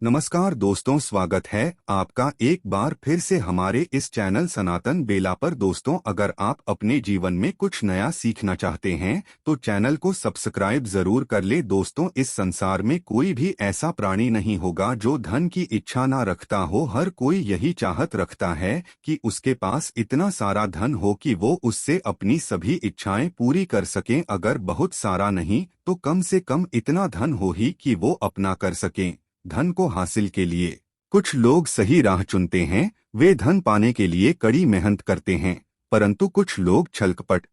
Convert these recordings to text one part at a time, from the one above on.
नमस्कार दोस्तों, स्वागत है आपका एक बार फिर से हमारे इस चैनल सनातन बेला पर। दोस्तों, अगर आप अपने जीवन में कुछ नया सीखना चाहते हैं तो चैनल को सब्सक्राइब जरूर कर ले। दोस्तों, इस संसार में कोई भी ऐसा प्राणी नहीं होगा जो धन की इच्छा ना रखता हो। हर कोई यही चाहत रखता है कि उसके पास इतना सारा धन हो कि वो उससे अपनी सभी इच्छाएं पूरी कर सकें। अगर बहुत सारा नहीं तो कम से कम इतना धन हो ही कि वो अपना कर सकें। धन को हासिल के लिए कुछ लोग सही राह चुनते हैं, वे धन पाने के लिए कड़ी मेहनत करते हैं, परंतु कुछ लोग छलकपट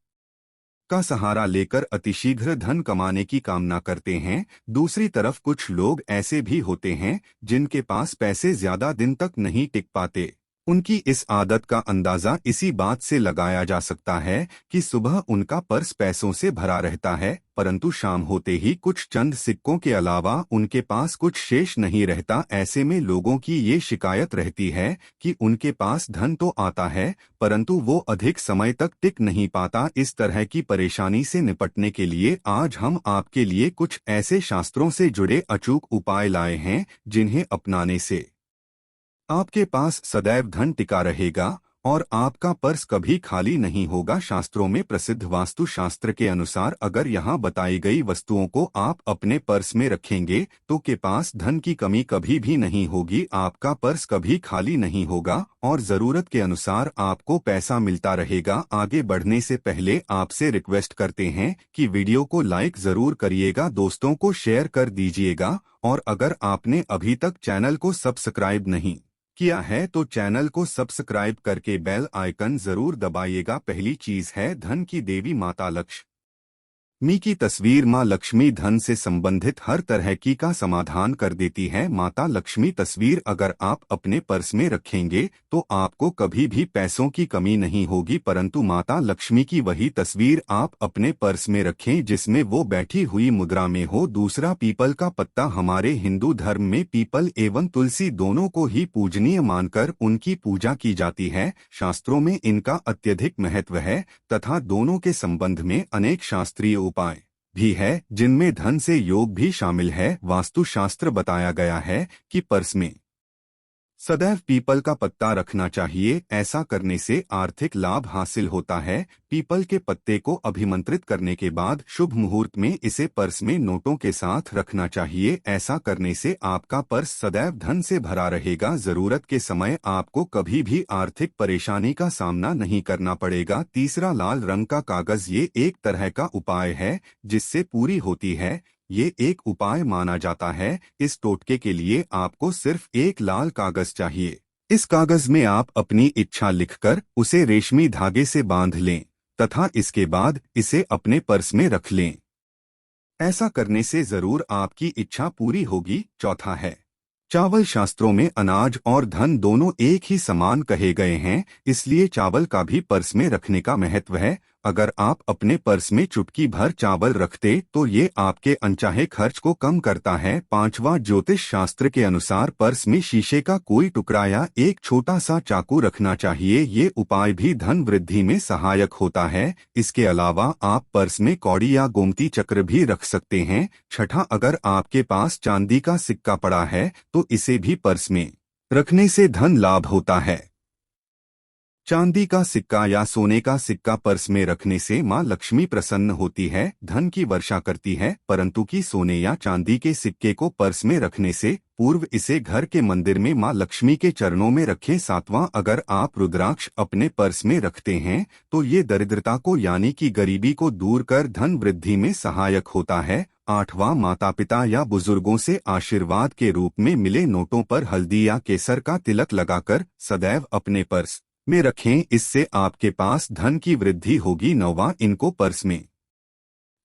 का सहारा लेकर अतिशीघ्र धन कमाने की कामना करते हैं। दूसरी तरफ कुछ लोग ऐसे भी होते हैं जिनके पास पैसे ज्यादा दिन तक नहीं टिक पाते। उनकी इस आदत का अंदाजा इसी बात से लगाया जा सकता है कि सुबह उनका पर्स पैसों से भरा रहता है, परंतु शाम होते ही कुछ चंद सिक्कों के अलावा उनके पास कुछ शेष नहीं रहता। ऐसे में लोगों की ये शिकायत रहती है कि उनके पास धन तो आता है परंतु वो अधिक समय तक टिक नहीं पाता। इस तरह की परेशानी से निपटने के लिए आज हम आपके लिए कुछ ऐसे शास्त्रों से जुड़े अचूक उपाय लाए हैं जिन्हें अपनाने से आपके पास सदैव धन टिका रहेगा और आपका पर्स कभी खाली नहीं होगा। शास्त्रों में प्रसिद्ध वास्तु शास्त्र के अनुसार अगर यहाँ बताई गई वस्तुओं को आप अपने पर्स में रखेंगे तो के पास धन की कमी कभी भी नहीं होगी, आपका पर्स कभी खाली नहीं होगा और जरूरत के अनुसार आपको पैसा मिलता रहेगा। आगे बढ़ने से पहले आपसे रिक्वेस्ट करते हैं कि वीडियो को लाइक जरूर करिएगा, दोस्तों को शेयर कर दीजिएगा और अगर आपने अभी तक चैनल को सब्सक्राइब नहीं किया है तो चैनल को सब्सक्राइब करके बेल आइकन जरूर दबाइएगा। पहली चीज है धन की देवी माता लक्ष्मी की तस्वीर। माँ लक्ष्मी धन से संबंधित हर तरह की का समाधान कर देती है। माता लक्ष्मी तस्वीर अगर आप अपने पर्स में रखेंगे तो आपको कभी भी पैसों की कमी नहीं होगी, परंतु माता लक्ष्मी की वही तस्वीर आप अपने पर्स में रखें जिसमें वो बैठी हुई मुद्रा में हो। दूसरा, पीपल का पत्ता। हमारे हिंदू धर्म में पीपल एवं तुलसी दोनों को ही पूजनीय मानकर उनकी पूजा की जाती है। शास्त्रों में इनका अत्यधिक महत्व है तथा दोनों के संबंध में अनेक शास्त्रीय उपाय भी है जिनमें धन से योग भी शामिल है। वास्तु शास्त्र बताया गया है कि पर्स में सदैव पीपल का पत्ता रखना चाहिए, ऐसा करने से आर्थिक लाभ हासिल होता है। पीपल के पत्ते को अभिमंत्रित करने के बाद शुभ मुहूर्त में इसे पर्स में नोटों के साथ रखना चाहिए। ऐसा करने से आपका पर्स सदैव धन से भरा रहेगा, जरूरत के समय आपको कभी भी आर्थिक परेशानी का सामना नहीं करना पड़ेगा। तीसरा, लाल रंग का कागज। ये एक तरह का उपाय है जिससे पूरी होती है, ये एक उपाय माना जाता है। इस टोटके के लिए आपको सिर्फ एक लाल कागज चाहिए। इस कागज में आप अपनी इच्छा लिखकर उसे रेशमी धागे से बांध लें तथा इसके बाद इसे अपने पर्स में रख लें। ऐसा करने से जरूर आपकी इच्छा पूरी होगी। चौथा है चावल। शास्त्रों में अनाज और धन दोनों एक ही समान कहे गए हैं, इसलिए चावल का भी पर्स में रखने का महत्व है। अगर आप अपने पर्स में चुटकी भर चावल रखते तो ये आपके अनचाहे खर्च को कम करता है। पांचवा, ज्योतिष शास्त्र के अनुसार पर्स में शीशे का कोई टुकड़ा या एक छोटा सा चाकू रखना चाहिए। ये उपाय भी धन वृद्धि में सहायक होता है। इसके अलावा आप पर्स में कौड़ी या गोमती चक्र भी रख सकते हैं। छठा, अगर आपके पास चांदी का सिक्का पड़ा है तो इसे भी पर्स में रखने से धन लाभ होता है। चांदी का सिक्का या सोने का सिक्का पर्स में रखने से मां लक्ष्मी प्रसन्न होती है, धन की वर्षा करती है, परंतु कि सोने या चांदी के सिक्के को पर्स में रखने से पूर्व इसे घर के मंदिर में मां लक्ष्मी के चरणों में रखें। सातवां, अगर आप रुद्राक्ष अपने पर्स में रखते हैं तो ये दरिद्रता को यानी कि गरीबी को दूर कर धन वृद्धि में सहायक होता है। आठवां, माता पिता या बुजुर्गों से आशीर्वाद के रूप में मिले नोटों पर हल्दी या केसर का तिलक लगाकर सदैव अपने पर्स में रखें, इससे आपके पास धन की वृद्धि होगी। नौवां, इनको पर्स में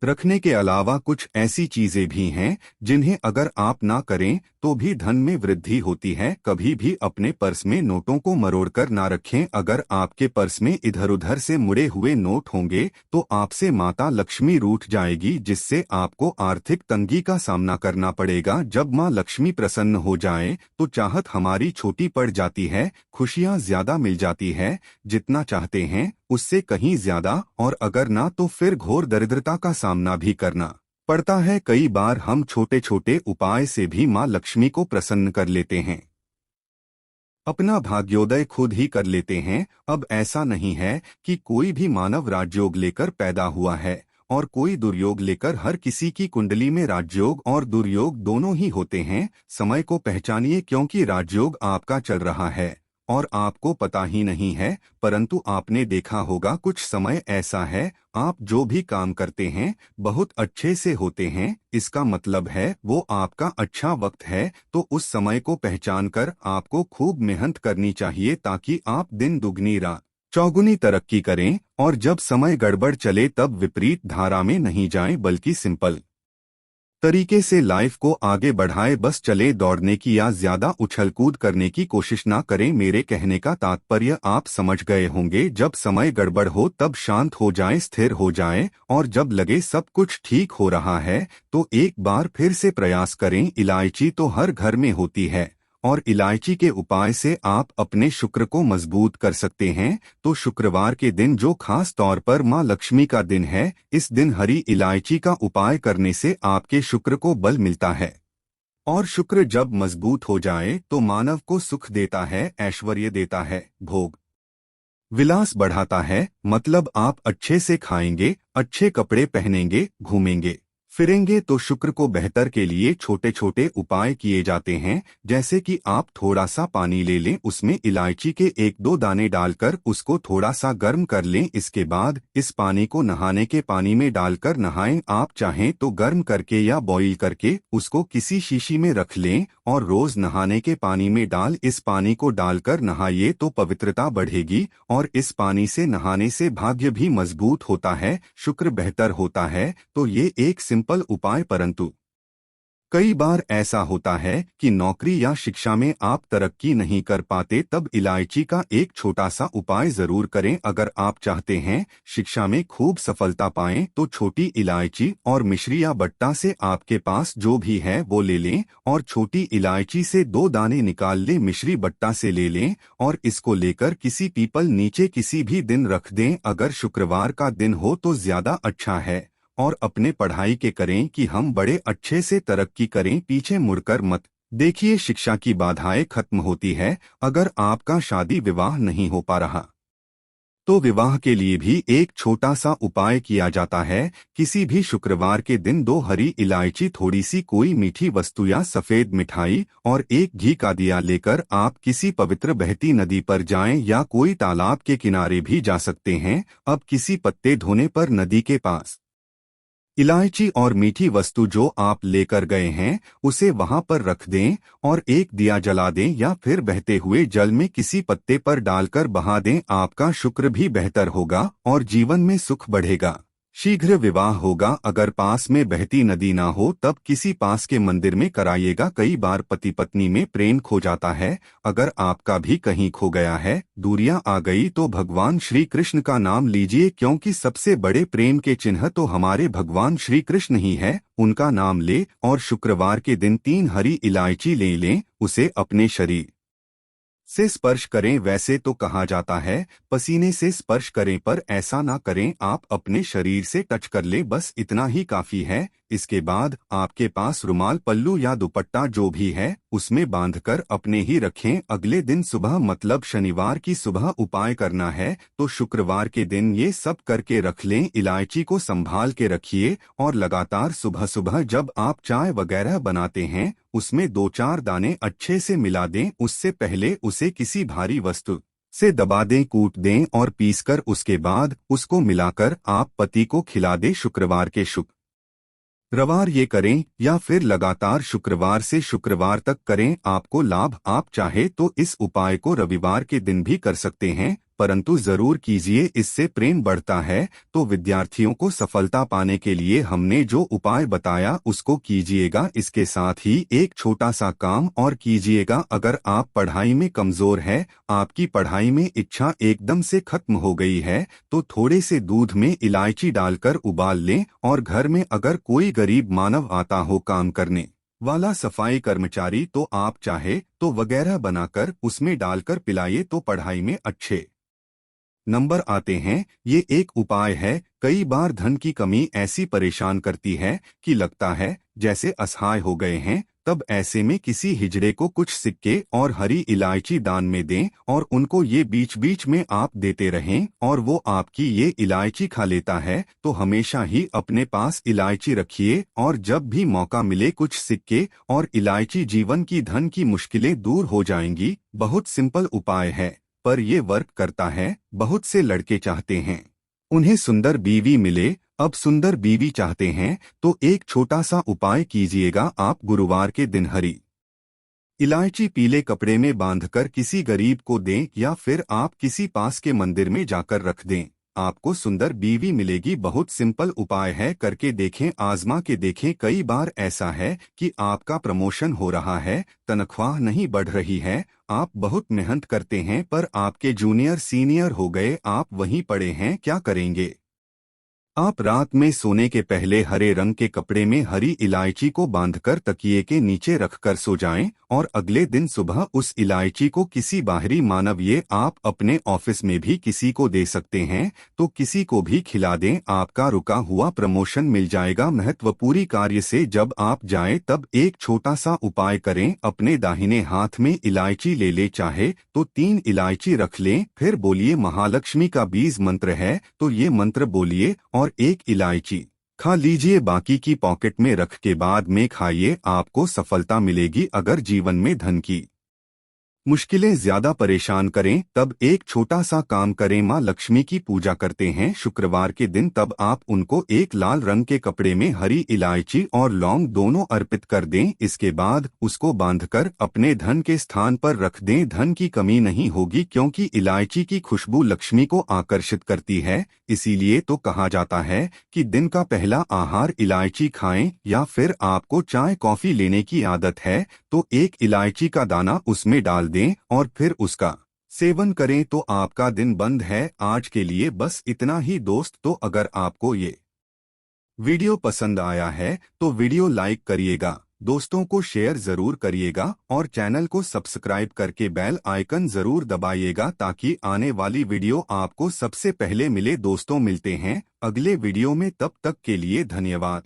रखने के अलावा कुछ ऐसी चीजें भी हैं जिन्हें अगर आप ना करें तो भी धन में वृद्धि होती है। कभी भी अपने पर्स में नोटों को मरोड़कर ना रखें। अगर आपके पर्स में इधर उधर से मुड़े हुए नोट होंगे तो आपसे माता लक्ष्मी रूठ जाएगी, जिससे आपको आर्थिक तंगी का सामना करना पड़ेगा। जब माँ लक्ष्मी प्रसन्न हो जाए तो चाहत हमारी छोटी पड़ जाती है, खुशियाँ ज्यादा मिल जाती है, जितना चाहते हैं उससे कहीं ज्यादा, और अगर ना तो फिर घोर दरिद्रता का सामना भी करना पड़ता है कई बार हम छोटे छोटे उपाय से भी माँ लक्ष्मी को प्रसन्न कर लेते हैं, अपना भाग्योदय खुद ही कर लेते हैं। अब ऐसा नहीं है कि कोई भी मानव राजयोग लेकर पैदा हुआ है और कोई दुर्योग लेकर। हर किसी की कुंडली में राजयोग और दुर्योग दोनों ही होते हैं। समय को पहचानिए, क्योंकि राजयोग आपका चल रहा है और आपको पता ही नहीं है। परंतु आपने देखा होगा कुछ समय ऐसा है, आप जो भी काम करते हैं बहुत अच्छे से होते हैं, इसका मतलब है वो आपका अच्छा वक्त है। तो उस समय को पहचान कर आपको खूब मेहनत करनी चाहिए, ताकि आप दिन दुगनी रात चौगुनी तरक्की करें। और जब समय गड़बड़ चले तब विपरीत धारा में नहीं जाएं, बल्कि सिंपल तरीके से लाइफ को आगे बढ़ाए। बस चले दौड़ने की या ज्यादा उछल कूद करने की कोशिश ना करें। मेरे कहने का तात्पर्य आप समझ गए होंगे। जब समय गड़बड़ हो तब शांत हो जाएं, स्थिर हो जाएं, और जब लगे सब कुछ ठीक हो रहा है तो एक बार फिर से प्रयास करें। इलायची तो हर घर में होती है और इलायची के उपाय से आप अपने शुक्र को मजबूत कर सकते हैं। तो शुक्रवार के दिन, जो खास तौर पर माँ लक्ष्मी का दिन है, इस दिन हरी इलायची का उपाय करने से आपके शुक्र को बल मिलता है। और शुक्र जब मजबूत हो जाए तो मानव को सुख देता है, ऐश्वर्य देता है, भोग विलास बढ़ाता है। मतलब आप अच्छे से खाएंगे, अच्छे कपड़े पहनेंगे, घूमेंगे फिरेंगे। तो शुक्र को बेहतर के लिए छोटे छोटे उपाय किए जाते हैं, जैसे कि आप थोड़ा सा पानी ले लें, उसमें इलायची के एक दो दाने डालकर उसको थोड़ा सा गर्म कर लें। इसके बाद इस पानी को नहाने के पानी में डालकर नहाएं। आप चाहें तो गर्म करके या बॉईल करके उसको किसी शीशी में रख लें और रोज नहाने के पानी में इस पानी को डालकर नहाइए तो पवित्रता बढ़ेगी। और इस पानी से नहाने से भाग्य भी मजबूत होता है, शुक्र बेहतर होता है। तो ये एक सिंपल उपाय, परंतु कई बार ऐसा होता है कि नौकरी या शिक्षा में आप तरक्की नहीं कर पाते, तब इलायची का एक छोटा सा उपाय जरूर करें। अगर आप चाहते हैं शिक्षा में खूब सफलता पाएं तो छोटी इलायची और मिश्री या बट्टा से आपके पास जो भी है वो ले लें और छोटी इलायची से दो दाने निकाल लें, मिश्री बट्टा से ले लें और इसको लेकर किसी पीपल नीचे किसी भी दिन रख दें। अगर शुक्रवार का दिन हो तो ज्यादा अच्छा है। और अपने पढ़ाई के करें कि हम बड़े अच्छे से तरक्की करें, पीछे मुड़कर मत देखिए। शिक्षा की बाधाएं खत्म होती है। अगर आपका शादी विवाह नहीं हो पा रहा तो विवाह के लिए भी एक छोटा सा उपाय किया जाता है। किसी भी शुक्रवार के दिन दो हरी इलायची, थोड़ी सी कोई मीठी वस्तु या सफेद मिठाई और एक घी का दिया लेकर आप किसी पवित्र बहती नदी पर जाएं या कोई तालाब के किनारे भी जा सकते हैं। अब किसी पत्ते धोने पर नदी के पास इलायची और मीठी वस्तु जो आप लेकर गए हैं उसे वहां पर रख दें और एक दिया जला दें या फिर बहते हुए जल में किसी पत्ते पर डालकर बहा दें। आपका शुक्र भी बेहतर होगा और जीवन में सुख बढ़ेगा, शीघ्र विवाह होगा। अगर पास में बहती नदी ना हो तब किसी पास के मंदिर में कराइएगा। कई बार पति पत्नी में प्रेम खो जाता है। अगर आपका भी कहीं खो गया है, दूरियां आ गई, तो भगवान श्री कृष्ण का नाम लीजिए, क्योंकि सबसे बड़े प्रेम के चिन्ह तो हमारे भगवान श्री कृष्ण ही है। उनका नाम ले और शुक्रवार के दिन 3 हरी इलायची ले लें, उसे अपने शरीर से स्पर्श करें। वैसे तो कहा जाता है पसीने से स्पर्श करें, पर ऐसा ना करें, आप अपने शरीर से टच कर लें, बस इतना ही काफी है। इसके बाद आपके पास रुमाल, पल्लू या दुपट्टा जो भी है उसमें बांधकर अपने ही रखें। अगले दिन सुबह, मतलब शनिवार की सुबह उपाय करना है, तो शुक्रवार के दिन ये सब करके रख लें। इलायची को संभाल के रखिए और लगातार सुबह सुबह जब आप चाय वगैरह बनाते हैं उसमें 2-4 दाने अच्छे से मिला दें। उससे पहले उसे किसी भारी वस्तु से दबा दें, कूट दें और पीसकर उसके बाद उसको मिलाकर आप पति को खिला दें। शुक्रवार के शुक्रवार ये करें या फिर लगातार शुक्रवार से शुक्रवार तक करें, आपको लाभ। आप चाहे तो इस उपाय को रविवार के दिन भी कर सकते हैं, परंतु जरूर कीजिए, इससे प्रेम बढ़ता है। तो विद्यार्थियों को सफलता पाने के लिए हमने जो उपाय बताया उसको कीजिएगा। इसके साथ ही एक छोटा सा काम और कीजिएगा। अगर आप पढ़ाई में कमजोर है, आपकी पढ़ाई में इच्छा एकदम से खत्म हो गई है, तो थोड़े से दूध में इलायची डालकर उबाल लें और घर में अगर कोई गरीब मानव आता हो काम करने वाला, सफाई कर्मचारी, तो आप चाहे तो वगैरह बनाकर उसमें डालकर पिलाइए, तो पढ़ाई में अच्छे नंबर आते हैं। ये एक उपाय है। कई बार धन की कमी ऐसी परेशान करती है कि लगता है जैसे असहाय हो गए हैं। तब ऐसे में किसी हिजड़े को कुछ सिक्के और हरी इलायची दान में दें और उनको ये बीच बीच में आप देते रहें और वो आपकी ये इलायची खा लेता है। तो हमेशा ही अपने पास इलायची रखिए और जब भी मौका मिले कुछ सिक्के और इलायची, जीवन की धन की मुश्किलें दूर हो जाएंगी। बहुत सिंपल उपाय है पर ये वर्क करता है। बहुत से लड़के चाहते हैं उन्हें सुंदर बीवी मिले। अब सुंदर बीवी चाहते हैं तो एक छोटा सा उपाय कीजिएगा। आप गुरुवार के दिन हरी इलायची पीले कपड़े में बांधकर किसी गरीब को दें या फिर आप किसी पास के मंदिर में जाकर रख दें। आपको सुंदर बीवी मिलेगी। बहुत सिंपल उपाय है, करके देखें, आजमा के देखें। कई बार ऐसा है कि आपका प्रमोशन हो रहा है, तनख्वाह नहीं बढ़ रही है, आप बहुत मेहनत करते हैं पर आपके जूनियर सीनियर हो गए, आप वहीं पड़े हैं। क्या करेंगे? आप रात में सोने के पहले हरे रंग के कपड़े में हरी इलायची को बांधकर तकिए के नीचे रखकर सो जाएं और अगले दिन सुबह उस इलायची को किसी बाहरी मानव, ये आप अपने ऑफिस में भी किसी को दे सकते हैं, तो किसी को भी खिला दें। आपका रुका हुआ प्रमोशन मिल जाएगा। महत्वपूर्ण कार्य से जब आप जाएं तब एक छोटा सा उपाय करें। अपने दाहिने हाथ में इलायची ले ले, चाहे तो 3 इलायची रख लें, फिर बोलिए महालक्ष्मी का बीज मंत्र है तो ये मंत्र बोलिए और 1 इलायची खा लीजिए। बाकी की पॉकेट में रख के बाद में खाइए, आपको सफलता मिलेगी। अगर जीवन में धन की मुश्किलें ज्यादा परेशान करें तब एक छोटा सा काम करें। माँ लक्ष्मी की पूजा करते हैं शुक्रवार के दिन, तब आप उनको एक लाल रंग के कपड़े में हरी इलायची और लौंग दोनों अर्पित कर दें। इसके बाद उसको बांधकर अपने धन के स्थान पर रख दें। धन की कमी नहीं होगी क्योंकि इलायची की खुशबू लक्ष्मी को आकर्षित करती है। इसीलिए तो कहा जाता है कि दिन का पहला आहार इलायची खाएं। या फिर आपको चाय कॉफी लेने की आदत है तो 1 इलायची का दाना उसमें डाल दें और फिर उसका सेवन करें तो आपका दिन बंद है। आज के लिए बस इतना ही दोस्त। तो अगर आपको ये वीडियो पसंद आया है तो वीडियो लाइक करिएगा, दोस्तों को शेयर जरूर करिएगा और चैनल को सब्सक्राइब करके बेल आइकन जरूर दबाइएगा ताकि आने वाली वीडियो आपको सबसे पहले मिले। दोस्तों मिलते हैं अगले वीडियो में, तब तक के लिए धन्यवाद।